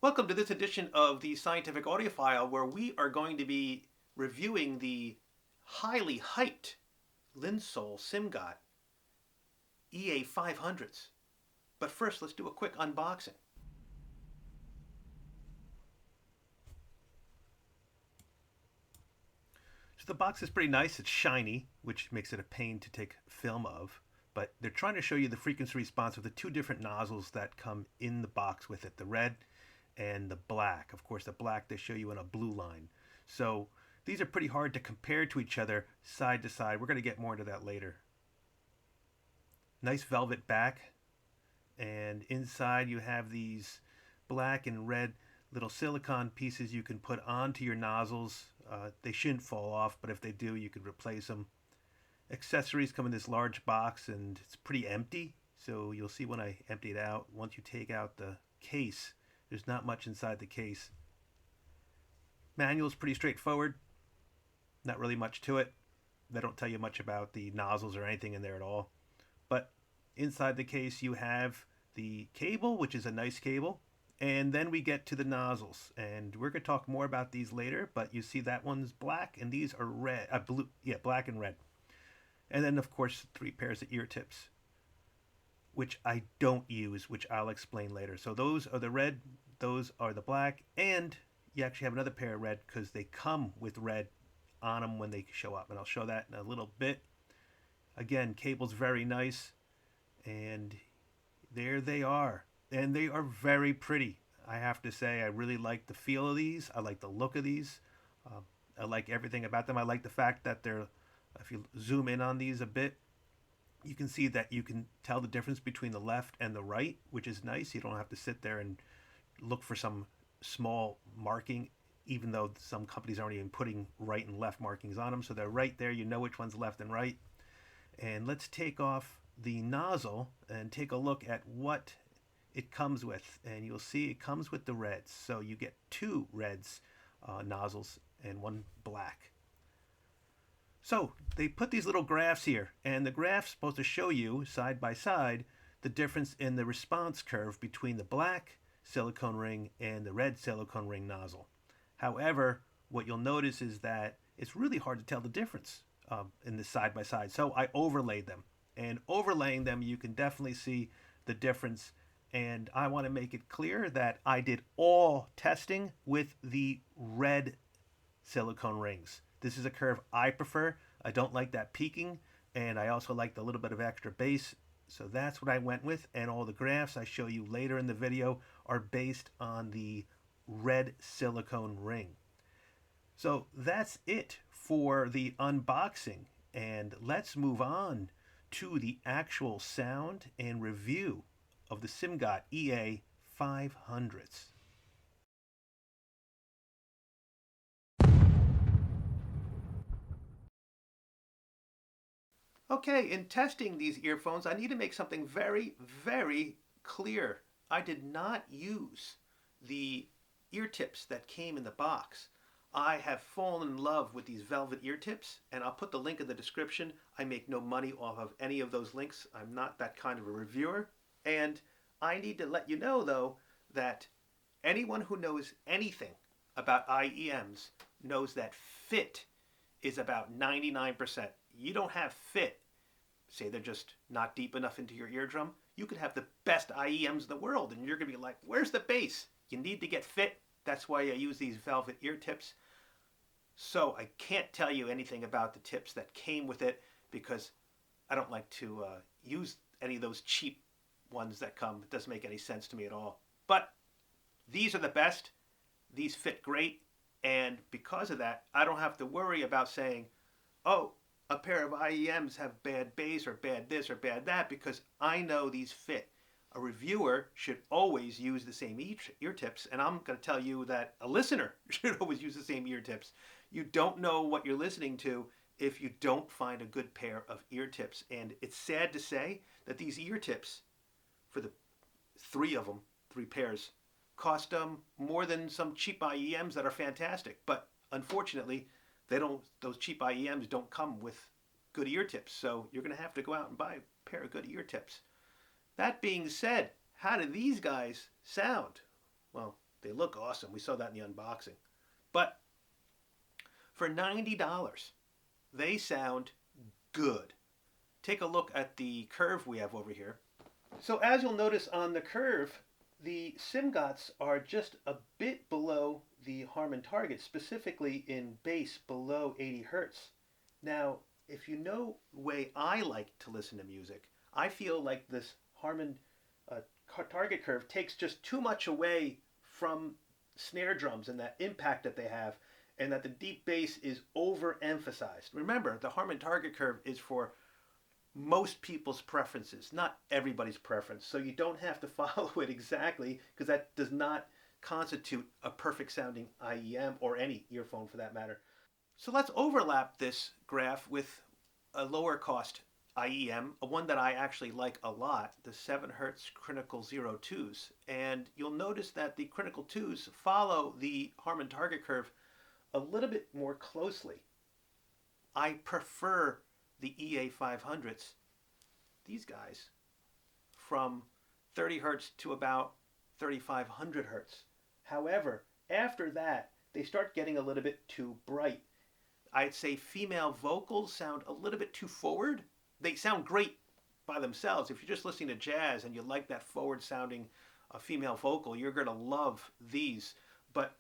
Welcome to this edition of the Scientific Audiophile, where we are going to be reviewing the highly hyped Linsol Simgot EA500s. But first, let's do a quick unboxing. So the box is pretty nice. It's shiny, which makes it a pain to take film of. But they're trying to show you the frequency response of the two different nozzles that come in the box with it, the red and the black. Of course, the black they show you in a blue line. So these are pretty hard to compare to each other side to side. We're going to get more into that later. Nice velvet back, and inside you have these black and red little silicone pieces you can put onto your nozzles. They shouldn't fall off, but if they do, you could replace them. Accessories come in this large box, and it's pretty empty, so you'll see when I empty it out. Once you take out the case, there's not much inside the case. Manual is pretty straightforward, not really much to it. They don't tell you much about the nozzles or anything in there at all. But inside the case you have the cable, which is a nice cable, and then we get to the nozzles, and we're going to talk more about these later. But you see that one's black and these are red, blue, yeah, black and red. And then of course 3 pairs of ear tips, which I don't use, which I'll explain later. So those are the red, those are the black, and you actually have another pair of red because they come with red on them when they show up, and I'll show that in a little bit. Again, cable's very nice, and there they are, and they are very pretty. I have to say, I really like the feel of these. I like the look of these. I like everything about them. I like the fact that they're, if you zoom in on these a bit, you can see that you can tell the difference between the left and the right, which is nice. You don't have to sit there and look for some small marking, even though some companies aren't even putting right and left markings on them. So they're right there. You know which one's left and right. And let's take off the nozzle and take a look at what it comes with. And you'll see it comes with the reds. So you get 2 reds nozzles and 1 black. So they put these little graphs here, and the graph's supposed to show you side by side the difference in the response curve between the black silicone ring and the red silicone ring nozzle. However, what you'll notice is that it's really hard to tell the difference in the side by side. So I overlaid them, and overlaying them you can definitely see the difference. And I want to make it clear that I did all testing with the red silicone rings. This is a curve I prefer. I don't like that peaking, and I also like the little bit of extra bass. So that's what I went with, and all the graphs I show you later in the video are based on the red silicone ring. So that's it for the unboxing, and let's move on to the actual sound and review of the Simgot EA500s. Okay, in testing these earphones, I need to make something very, very clear. I did not use the ear tips that came in the box. I have fallen in love with these velvet ear tips, and I'll put the link in the description. I make no money off of any of those links. I'm not that kind of a reviewer. And I need to let you know, though, that anyone who knows anything about IEMs knows that fit is about 99%. You don't have fit, say they're just not deep enough into your eardrum, you could have the best IEMs in the world, and you're going to be like, where's the bass? You need to get fit. That's why I use these velvet ear tips. So I can't tell you anything about the tips that came with it because I don't like to use any of those cheap ones that come. It doesn't make any sense to me at all. But these are the best. These fit great. And because of that, I don't have to worry about saying, oh, a pair of IEMs have bad bass or bad this or bad that, because I know these fit. A reviewer should always use the same ear tips, and I'm going to tell you that a listener should always use the same ear tips. You don't know what you're listening to if you don't find a good pair of ear tips. And it's sad to say that these ear tips, for the 3 of them, 3 pairs, cost more than some cheap IEMs that are fantastic. But unfortunately, those cheap IEMs don't come with good ear tips, so you're going to have to go out and buy a pair of good ear tips. That being said, how do these guys sound? Well, They look awesome. We saw that in the unboxing. But for $90, they sound good. Take a look at the curve we have over here. So as you'll notice on the curve, the Simgots are just a bit below the Harman target, specifically in bass below 80 hertz. Now, if you know the way I like to listen to music, I feel like this Harman target curve takes just too much away from snare drums and that impact that they have, and that the deep bass is overemphasized. Remember, the Harman target curve is for most people's preferences, not everybody's preference. So you don't have to follow it exactly, because that does not constitute a perfect sounding IEM or any earphone for that matter. So let's overlap this graph with a lower cost IEM, a one that I actually like a lot, the 7 Hertz Critical 02s. And you'll notice that the Critical 2s follow the Harman target curve a little bit more closely. I prefer the EA500s, these guys, from 30 hertz to about 3500 hertz. However, after that, they start getting a little bit too bright. I'd say female vocals sound a little bit too forward. They sound great by themselves. If you're just listening to jazz and you like that forward sounding female vocal, you're going to love these. But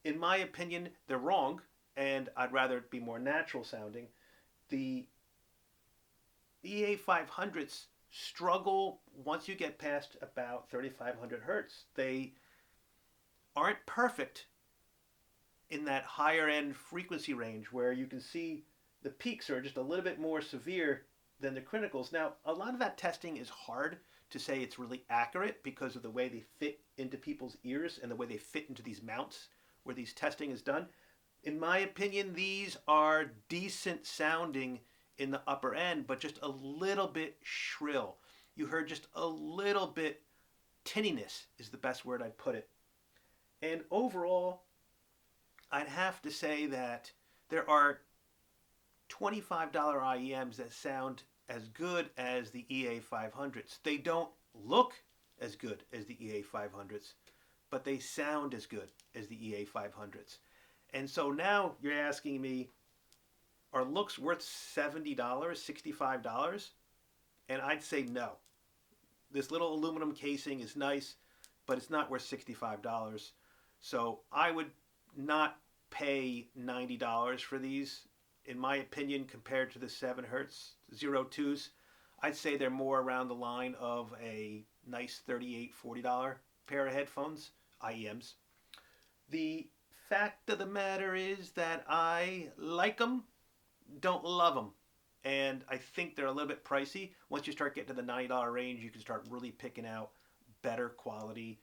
in my opinion, they're wrong, and I'd rather it be more natural sounding. The EA500s struggle once you get past about 3500 hertz. They aren't perfect in that higher end frequency range where you can see the peaks are just a little bit more severe than the criticals. Now, a lot of that testing is hard to say it's really accurate because of the way they fit into people's ears and the way they fit into these mounts where these testing is done. In my opinion, these are decent sounding in the upper end, but just a little bit shrill. You heard just a little bit tinniness is the best word I'd put it. And overall, I'd have to say that there are $25 IEMs that sound as good as the EA500s. They don't look as good as the EA500s, but they sound as good as the EA500s. And so now you're asking me, are looks worth $70, $65? And I'd say no. This little aluminum casing is nice, but it's not worth $65. So I would not pay $90 for these. In my opinion, compared to the 7 Hertz 02s, I'd say they're more around the line of a nice $38, $40 pair of headphones, IEMs. The fact of the matter is that I like them, don't love them, and I think they're a little bit pricey. Once you start getting to the $90 range, you can start really picking out better quality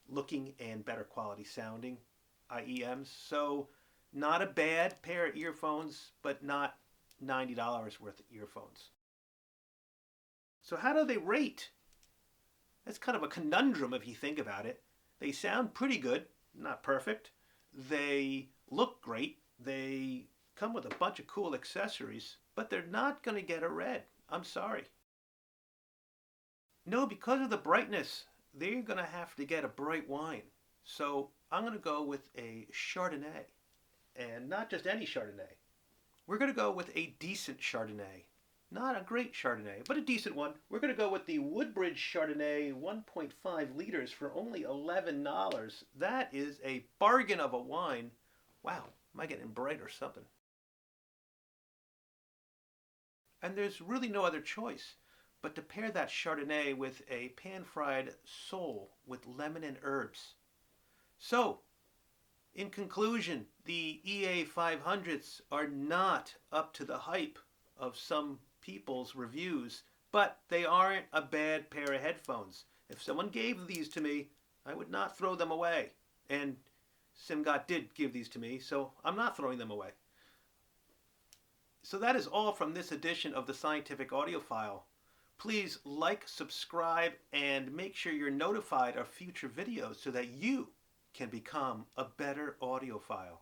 looking and better quality sounding IEMs. So not a bad pair of earphones, but not $90 worth of earphones. So how do they rate? That's kind of a conundrum if you think about it. They sound pretty good, not perfect. They look great. They come with a bunch of cool accessories, but they're not going to get a red. I'm sorry. No, because of the brightness, they're going to have to get a bright wine. So I'm going to go with a Chardonnay. And not just any Chardonnay. We're going to go with a decent Chardonnay. Not a great Chardonnay, but a decent one. We're going to go with the Woodbridge Chardonnay 1.5 liters for only $11. That is a bargain of a wine. Wow, am I getting bright or something? And there's really no other choice but to pair that Chardonnay with a pan-fried sole with lemon and herbs. So, in conclusion, the EA500s are not up to the hype of some people's reviews, but they aren't a bad pair of headphones. If someone gave these to me, I would not throw them away. And Simgot did give these to me, so I'm not throwing them away. So that is all from this edition of the Scientific Audiophile. Please like, subscribe, and make sure you're notified of future videos so that you can become a better audiophile.